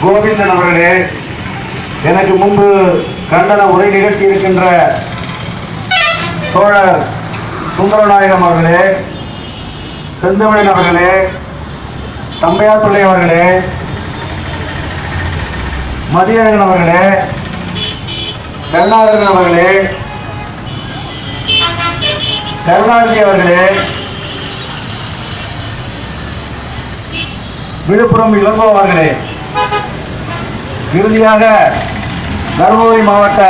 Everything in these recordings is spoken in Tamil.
கோவிந்தன் அவர்களே, எனக்கு முன்பு கண்டன உரை நிகழ்த்தி இருக்கின்ற தோழர் சுந்தரநாயகம் அவர்களே, செந்தமிழன் அவர்களே, தம்பையார் பிள்ளை அவர்களே, மதியழகன் அவர்களே, கருணாகரன் அவர்களே, கருணாநிதி அவர்களே, விழுப்புரம் இளங்கோ அவர்களே, இறுதியாக தருமபுரி மாவட்ட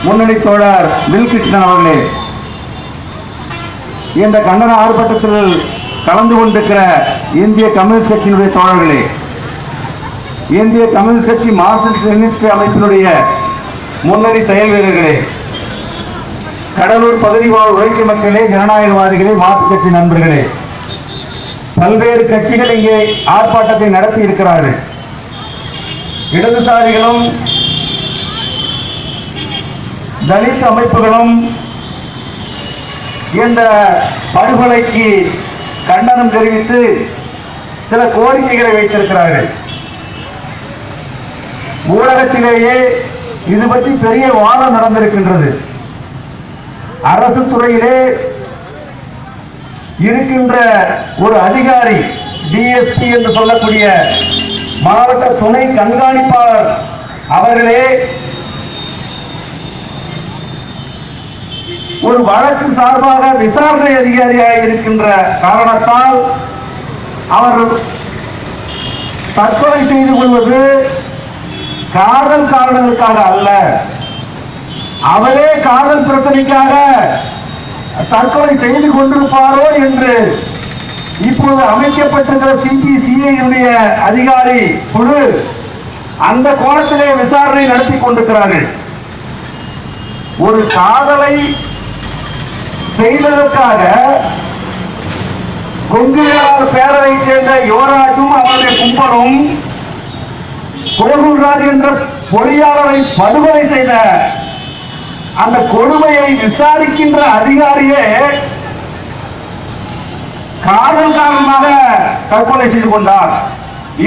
முன்னணி தோழர் வில்கிருஷ்ணன் அவர்களே, இந்த கண்டன ஆர்ப்பாட்டத்தில் கலந்து கொண்டிருக்கிற இந்திய கம்யூனிஸ்ட் கட்சியினுடைய தோழர்களே, இந்திய கம்யூனிஸ்ட் கட்சி மார்க்சிஸ்ட் லெனினிஸ்ட் அமைப்பினுடைய முன்னணி செயல் வீரர்களே, கடலூர் பகுதி வாழ் உழைக்கும் மக்களே, ஜனநாயகவாதிகளே, மாற்றுக் கட்சி நண்பர்களே, பல்வேறு கட்சிகள் இங்கே ஆர்ப்பாட்டத்தை நடத்தி இருக்கிறார்கள். இடதுசாரிகளும் தலித் அமைப்புகளும் இந்த படுகொலைக்கு கண்டனம் தெரிவித்து சில கோரிக்கைகளை வைத்திருக்கிறார்கள். ஊடகத்திலேயே இது பற்றி பெரிய வாதம் நடந்திருக்கின்றது. அரசு துறையிலே இருக்கின்ற ஒரு அதிகாரி, டிஎஸ்பி என்று சொல்லக்கூடிய மாவட்ட துணை கண்காணிப்பாளர் அவர்களே ஒரு வழக்கு சார்பாக விசாரணை அதிகாரியாக இருக்கின்ற காரணத்தால் அவர் தற்கொலை செய்து கொள்வது காதல் காரணங்களுக்காக அல்ல, அவரே காதல் பிரச்சனைக்காக தற்கொலை செய்து கொண்டிருப்பாரோ என்று இப்போது அமைக்கப்பட்டிருக்கிற சிபிசிஐ அதிகாரி குழு அந்த கோணத்திலே விசாரணை நடத்தி கொண்டிருக்கிறார்கள். ஒரு காதலை செய்ததற்காக கொங்குவேளாளர் பேரவை சேர்ந்த யுவராஜும் அவருடைய கும்பலும் கோகுல்ராஜ் என்ற பொறியாளரை படுகொலை செய்த அந்த கொடுமையை விசாரிக்கின்ற அதிகாரியே காதல் காரணமாக தற்கொலை செய்து கொண்டார்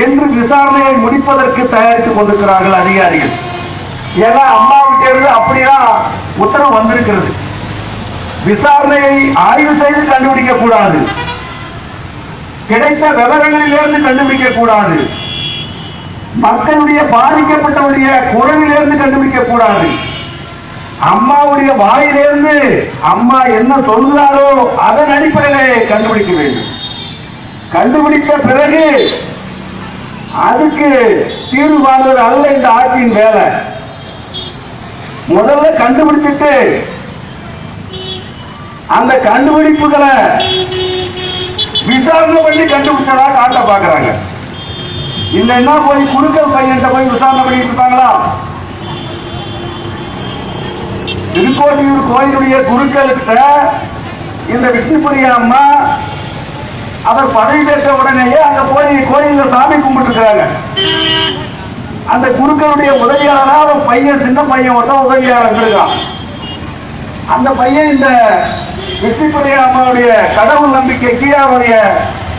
என்று விசாரணையை முடிப்பதற்கு தயாரித்துக் கொண்டிருக்கிறார்கள் அதிகாரிகள். ஏன்னா அம்மாவிட்டேருந்து அப்படிதான் உத்தரவு வந்திருக்கிறது. விசாரணையை ஆய்வு செய்து கண்டுபிடிக்க கூடாது, கிடைத்த விவரங்களிலிருந்து கண்டுபிடிக்க கூடாது, மக்களுடைய பாதிக்கப்பட்டவருடைய குரலிலிருந்து கண்டுபிடிக்க கூடாது, அம்மாவுடைய வாயிலிருந்து அம்மா என்ன சொல்கிறாரோ அதன் அடிப்படையிலே கண்டுபிடிக்க வேண்டும். கண்டுபிடித்த பிறகு அதுக்கு தீர்வு காண்பது அல்ல இந்த ஆட்சியின் வேலை. முதல்ல கண்டுபிடிச்சிட்டு அந்த கண்டுபிடிப்புகளை விசாரணை பண்ணி கண்டுபிடிச்சதா காட்ட பாக்குறாங்க. இல்லைன்னா போய் குறுக்கல் பையன் போய் விசாரணை பண்ணிட்டு இருக்காங்களா? திருக்கோட்டியூர் கோயிலுடைய குருக்களுக்கு இந்த விஷ்ணுபுரிய அம்மா அவர் பதவி பெற்ற உடனேயே அங்க போய் கோயில சாமி கும்பிட்டு இருக்கிறாங்க. அந்த குருக்களுடைய உதவியாளரா அவன் பையன், சின்ன பையன் ஒருத்தன் உதவியாளர் இருக்கான். அந்த பையன் இந்த விஷ்ணுபுரிய அம்மாவுடைய கடவுள் நம்பிக்கைக்கு அவருடைய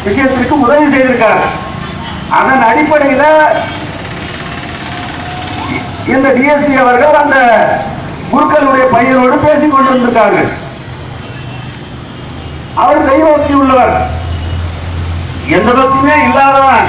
விஷயத்திற்கு உதவி செய்திருக்காரு. அதன் அடிப்படையில் இந்த டிஎஸ்பி அவர்கள் அந்த குருக்களுடைய பையனோடு பேசிக் கொண்டிருந்திருக்காங்க. அவர் தெய்வ பக்தி உள்ளவர், எந்த பக்தியுமே இல்லாதவன்.